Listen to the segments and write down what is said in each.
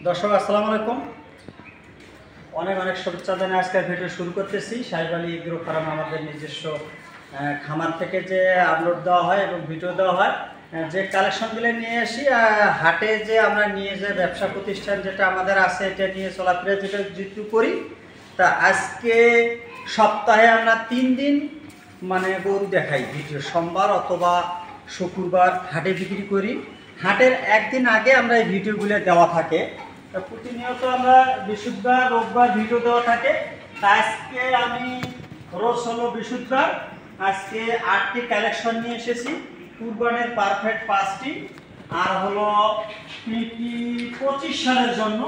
দর্শক আসসালামু আলাইকুম। অনেক অনেক শুভেচ্ছা জানিয়ে আজকের ভিডিও শুরু করতেছি। সাহেব আলী এগ্রো ফার্ম আমাদের নিজস্ব খামার থেকে যে আপলোড দেওয়া হয় এবং ভিডিও দেওয়া হয়, যে কালেকশনগুলো নিয়ে আসি হাটে, যে আমরা নিয়ে যে ব্যবসা প্রতিষ্ঠান যেটা আমাদের আছে এটা নিয়ে চলাফেরা যেটা যেটু করি। তা আজকে সপ্তাহে আমরা 3 দিন মানে গরু দেখাই ভিডিও, সোমবার অথবা শুক্রবার হাটে বিক্রি করি। হাটের একদিন আগে আমরা এই ভিডিওগুলো দেওয়া থাকে। প্রতিনিয়ত আমরা বৃহস্পতিবার রোববার ভিডিও দেওয়া থাকে। তা আজকে আমি রোজ হলো বৃহস্পতিবার, আজকে 8টি কালেকশন নিয়ে এসেছি। কুরবানের পারফেক্ট 5টি, আর হলো 25 সালের জন্য।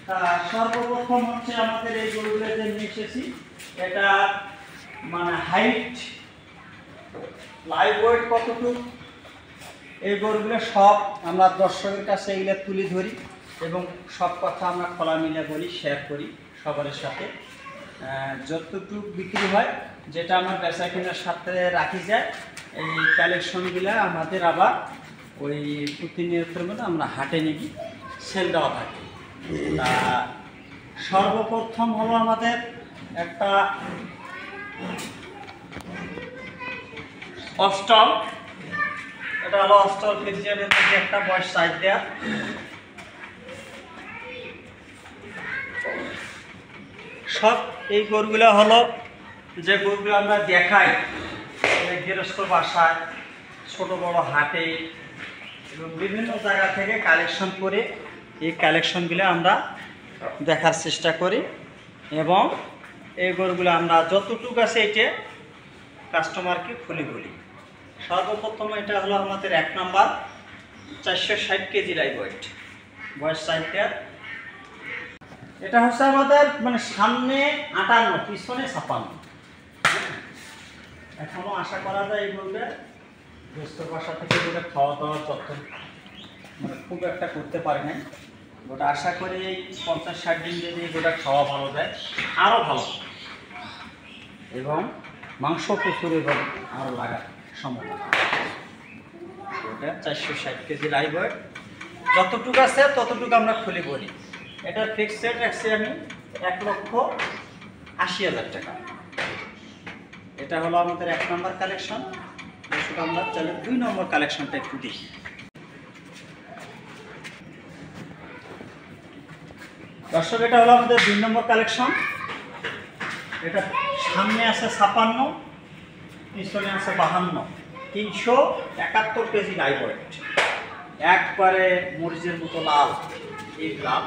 তা সর্বপ্রথম হচ্ছে আমাদের এই গরুগুলো যে নিয়ে এসেছি, এটা মানে হাইট, লাইভ ওয়েট কতটুকু, এই গরুগুলো সব আমরা দর্শকের কাছে এগুলো তুলে ধরি এবং সব কথা আমরা খোলা মিলে বলি, শেয়ার করি সবার সাথে। যতটুকু বিক্রি হয়, যেটা আমার বেচা কেনার সাথে রাখি যায়, এই কালেকশনগুলো আমাদের আবার ওই প্রতিনিয়তের মধ্যে আমরা হাটে নিবি সেল দেওয়া থাকে। তা সর্বপ্রথম হলো আমাদের একটা অস্টল, এটা হলো অস্টল ফ্রিজিয়ানের মধ্যে একটা বয়স সাইজ দেওয়া। সব এই গরুগুলো হলো যে গরুগুলো আমরা দেখাই গৃহস্থ বাসায়, ছোট বড় হাটে এবং বিভিন্ন জায়গা থেকে কালেকশন করে এই কালেকশনগুলো আমরা দেখার চেষ্টা করি এবং এই গরুগুলো আমরা যতটুকু আছে এটা কাস্টমারকে খুলে বলি। সর্বপ্রথম এটা হলো আমাদের 1 নম্বর 460 কেজি লাইভ ওয়েট, বয়স সাইজটা। এটা হচ্ছে আমাদের মানে সামনে 58, পিছনে 56। এখনো আশা করা যায় এই গরুটা ব্যস্ত বাসা থেকে গোটা খাওয়া দাওয়া যত্ন মানে খুব একটা করতে পারে নাই। গোটা আশা করি এই 50-60 দিন যদি গোটা খাওয়া ভালো যায় আরও ভালো এবং মাংস প্রচুর এবং আরও লাগার সম্ভাবনা। এটা 460 কেজি লাইভ ওয়েট, যতটুকু আছে ততটুকু আমরা খুলে বলি। এটা ফিক্সড রেট রাখছি আমি 1,80,000 টাকা। এটা হলো আমাদের 1 নম্বর কালেকশন। আমরা চলে 2 নম্বর কালেকশনটা একটু দেখি। দর্শক, এটা হলো আমাদের 2 নম্বর কালেকশন। এটা সামনে আছে 56, পিছনে আছে 52, 371 কেজি লাইভ ওয়েট, একবারে মরিচের মতো লাল। এই লাল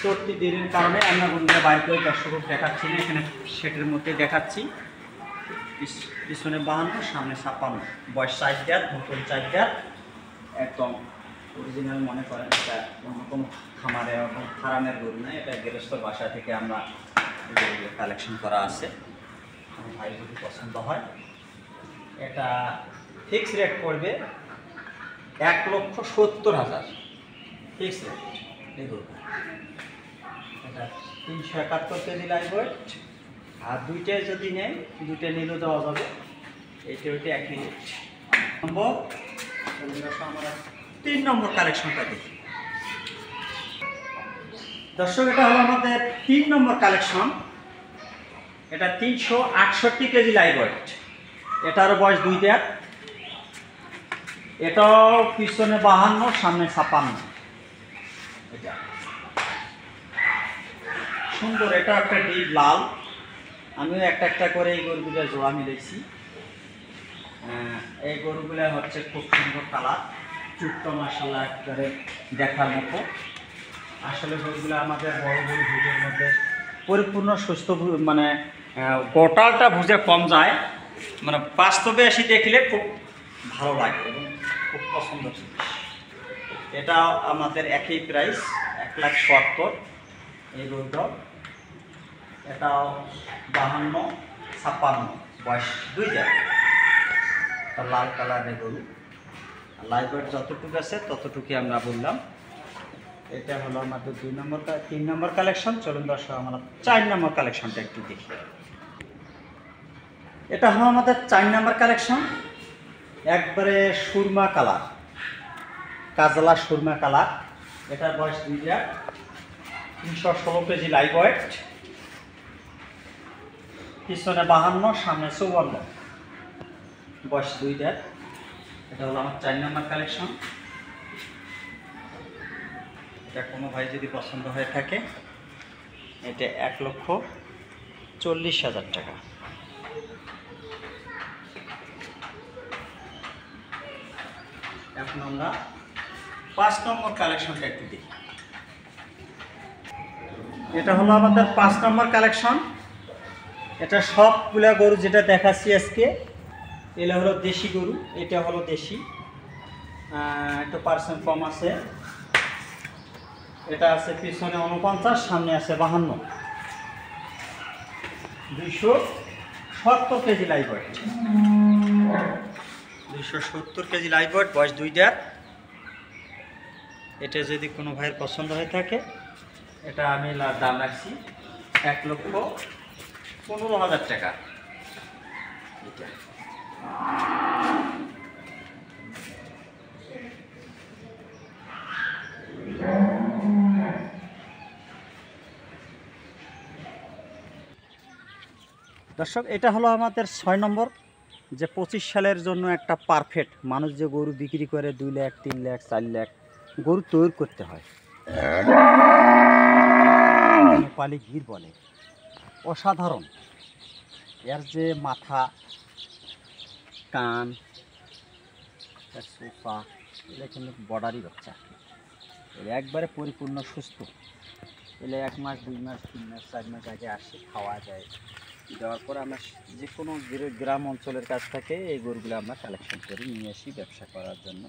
চর্তি দেরির কারণে আমরা বন্ধুরা বাইর করে দর্শক দেখাচ্ছি না, এখানে সেটের মধ্যে দেখাচ্ছি। পিছনে 52, সামনে 56, বয়স 4 দাঁত, নতুন 4 দাঁত, একদম অরিজিনাল মনে করেন। এটা অন্য কোনো খামারে এবং ফার্মের গরু না, এটা গৃহস্থ বাসা থেকে আমরা কালেকশন করা আছে। ভাই যদি পছন্দ হয়, এটা ফিক্স রেট পড়বে 1,70,000 ফিক্স রেট। এই গরুটা এটা 371 কেজি লাইভ ওয়েট, আর দুইটায় যদি নেয়, দুইটা নিলেও দেওয়া যাবে। এইটা ওইটা একই রেট। আমরা 3 নম্বর কালেকশনটা দেখি। দর্শক, এটা হলো আমাদের 3 নম্বর কালেকশন। এটা 368 কেজি লাইভ ওয়েট, এটারও বয়স 2 দাঁত। এটাও পিছনে 52, সামনে 56। এটা সুন্দর, এটা একটা ডিপ লাল। আমিও একটা একটা করে এই গরুগুলো জোড়া মিলেছি। এই গরুগুলো হচ্ছে খুব সুন্দর কালার, চুট্ট মাসাল্লাহ একেবারে দেখার মতো। আসলে গরুগুলো আমাদের বড় গরু ভিডিওর মধ্যে পরিপূর্ণ সুস্থ, মানে গোটালটা বুঝে কম যায়, মানে বাস্তবে এসে দেখলে খুব ভালো লাগে এবং খুব পছন্দ। এটা আমাদের একই প্রাইস, 1,70,000 এই গরুটাও। এটাও 52, 56, বয়স 2 দাঁত, লাল কালারের গরু। লাইভ ওয়েট যতটুকু আছে ততটুকুই আমরা বললাম। এটা হলো আমাদের 2 নম্বর 3 নম্বর কালেকশন। চলুন দর্শক আমরা 4 নম্বর কালেকশনটা একটু দেখি। এটা হলো আমাদের 4 নম্বর কালেকশন, একবারে সুরমা কালার, কাজলা সুরমা কালার। এটার বয়স 2 দাঁত, 316 কেজি লাইভ ওয়েট, পিছনে 52, সামনে 54, বয়স 2 দাঁত। এটা হলো আমার 4 নম্বর কালেকশন। এটা কোনো ভাই যদি পছন্দ হয়ে থাকে, এটা 1,40,000 টাকা। এখন আমরা 5 নম্বর কালেকশনটা একটু দেখি। এটা হলো আমাদের 5 নম্বর কালেকশন। এটা সবগুলা গরু যেটা দেখাচ্ছি আজকে, এগুলো হলো দেশি গরু। এটা হলো দেশি, একটু পার্সেন্ট কম আছে। এটা আছে পিছনে 49, সামনে আছে 52, 270 KG live weight, 270 KG live weight, বয়স 2 দাঁত। এটা যদি কোনো ভাইয়ের পছন্দ হয়ে থাকে, এটা আমি দাম রাখছি 1,15,000 টাকা। এটা দর্শক, এটা হলো আমাদের 6 নম্বর, যে 25 সালের জন্য একটা পারফেক্ট। মানুষ যে গরু বিক্রি করে 2 লাখ, 3 লাখ, 4 লাখ, গরু তৈরি করতে হয়। নেপালি গির বলে, অসাধারণ। এর যে মাথা, কান, সোফা, এটা কিন্তু বর্ডারি বাচ্চা। এর একবারে পরিপূর্ণ সুস্থ। এলে 1 মাস, 2 মাস, 3 মাস, 4 মাস আগে আসে, খাওয়া যায়। দেওয়ার পর আমরা যে কোনো গ্রাম অঞ্চলের কাছ থেকে এই গরুগুলো আমরা কালেকশন করে নিয়ে আসি ব্যবসা করার জন্য।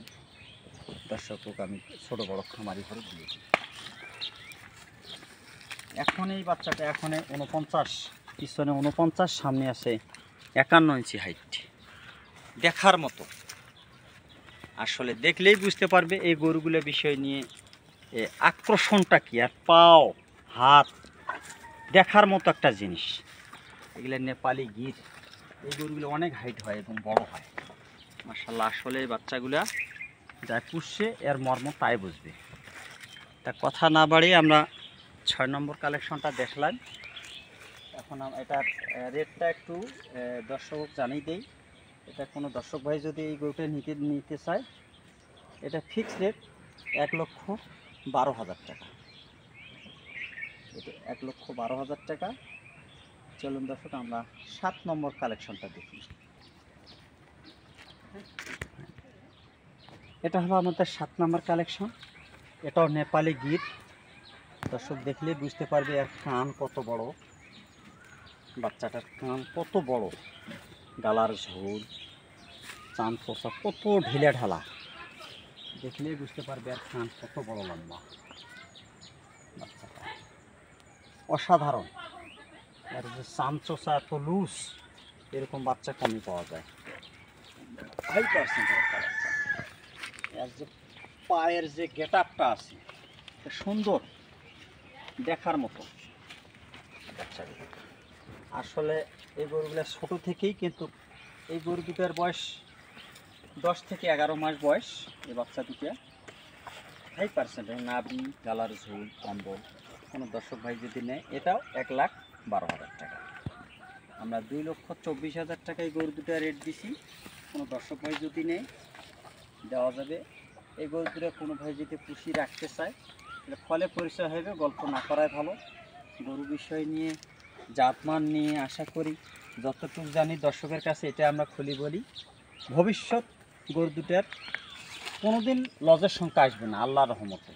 দর্শককে আমি ছোটো বড়ো খামারি করে দিয়েছি। এখন এই বাচ্চাটা এখন 49, পিছনে 49, সামনে আছে 51 ইঞ্চি হাইট। দেখার মতো, আসলে দেখলেই বুঝতে পারবে এই গরুগুলো বিষয় নিয়ে আকর্ষণটা কি। আর পাও, হাত দেখার মতো একটা জিনিস। এগুলো নেপালি গির। এই গরুগুলো অনেক হাইট হয় এবং বড় হয় মাশাআল্লাহ। আসলে এই বাচ্চাগুলা যা পুষছে এর মর্ম তাই বুঝবে। তা কথা না বাড়িয়ে আমরা 6 নম্বর কালেকশনটা দেখলাম। এখন এটার রেটটা একটু দর্শক জানিয়ে দেই। এটা কোনো দর্শক ভাই যদি এই গরুটা নিতে চায়, এটা ফিক্সড রেট 1,12,000 টাকা। এটা 1,12,000 টাকা। চলুন দর্শক, আমরা 7 নম্বর কালেকশনটা দেখি। এটা হলো আমাদের 7 নম্বর কালেকশন। এটাও নেপালি গির। দর্শক দেখলে বুঝতে পারবে এর কান কত বড়, বাচ্চাটার কান কত বড়, গালার ঝোল, চান পোষা কত ঢিলে ঢালা। দেখলেই বুঝতে পারবে আর কান কত বড় লম্বা। বাচ্চাটা অসাধারণ। আর যে চান চোষা এত লুজ, এরকম বাচ্চা কমই পাওয়া যায়। 5% একটা বাচ্চা। এর যে পায়ের যে গেট আপটা আছে, সুন্দর, দেখার মতো বাচ্চাগুলো। আসলে এই গরুগুলো ছোটো থেকেই, কিন্তু এই গরু দুটার বয়স 10 থেকে 11 মাস বয়স। এই বাচ্চা দুটো 5% নাভি, গালার ঝোল, কম্বল। কোনো দর্শক ভাই যদি নেয়, এটাও 1,12,000 টাকা। আমরা 2,24,000 টাকা এই গরু দুটো রেট দিছি। কোনো দর্শক ভাই যদি নেয়, দেওয়া যাবে। এই গরু দুটো কোনো ভাই যদি পুষি রাখতে চায়, তাহলে ফলে পরিচয় হবে, গল্প না করাই ভালো। গরু বিষয় নিয়ে, জাতমান নিয়ে আশা করি যতটুকু জানি দর্শকের কাছে এটা আমরা খুলি বলি। ভবিষ্যৎ গরু দুটার কোনোদিন লজের সংখ্যা আসবে না আল্লাহর রহমতে,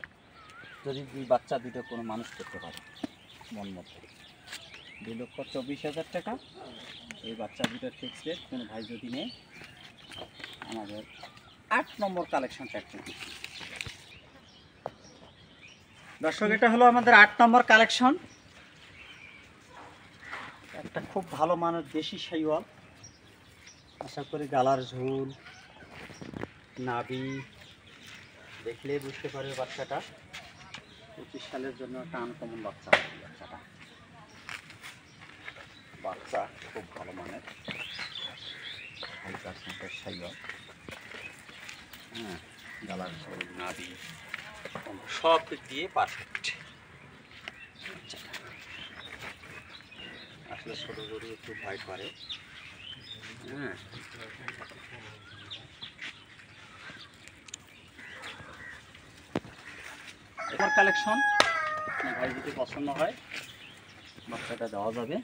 যদি দুই বাচ্চা দুটো কোনো মানুষ করতে পারে মন মতো। 2,24,000 টাকা এই বাচ্চা দুটোর ফিক্সড রেট। কোনো ভাই যদি নেয়, আমাদের 8 নম্বর কালেকশনটা একটু দেখি। দর্শক, এটা হলো আমাদের 8 নম্বর কালেকশন। একটা খুব ভালো মানের দেশি শাহিওয়াল। আশা করি গালার ঝোল, নাভি দেখলে বুঝতে পারবে বাচ্চাটা 25 সালের জন্য একটা আনকমন বাচ্চা। বাচ্চাটা বাচ্চা খুব ভালো মানের 5% শাহিওয়াল। হ্যাঁ, গালার ঝোল, নাভি সব দিক দিয়ে পারফেক্ট। আসলে ছোটো গরু একটু ভয় করে। হ্যাঁ, এবার কালেকশন ভাই যদি পছন্দ হয় বাচ্চাটা দেওয়া যাবে।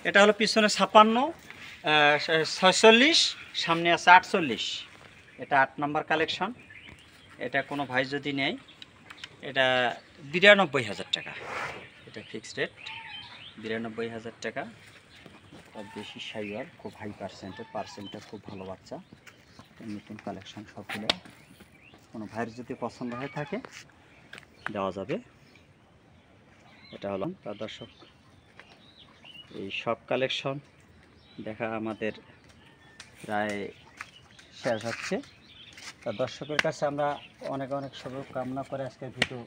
এটা হলো পিছনে 56, 46, সামনে আছে 48। এটা 8 নম্বর কালেকশন। এটা কোনো ভাই যদি নেয় এটা 92,000 টাকা। এটা ফিক্সড রেট 92,000 টাকা। বেশি সাইওয়াল, খুব হাই পার্সেন্টটা খুব ভালো বাচ্চা। নতুন কালেকশন সবগুলো। কোনো ভাইয়ের যদি পছন্দ হয়ে থাকে দেওয়া যাবে। এটা হলো তার দর্শক, এই সব কালেকশন দেখা আমাদের প্রায় শেষ হচ্ছে। তা দর্শকের কাছে আমরা অনেক শুভকামনা করে আজকের ভিডিও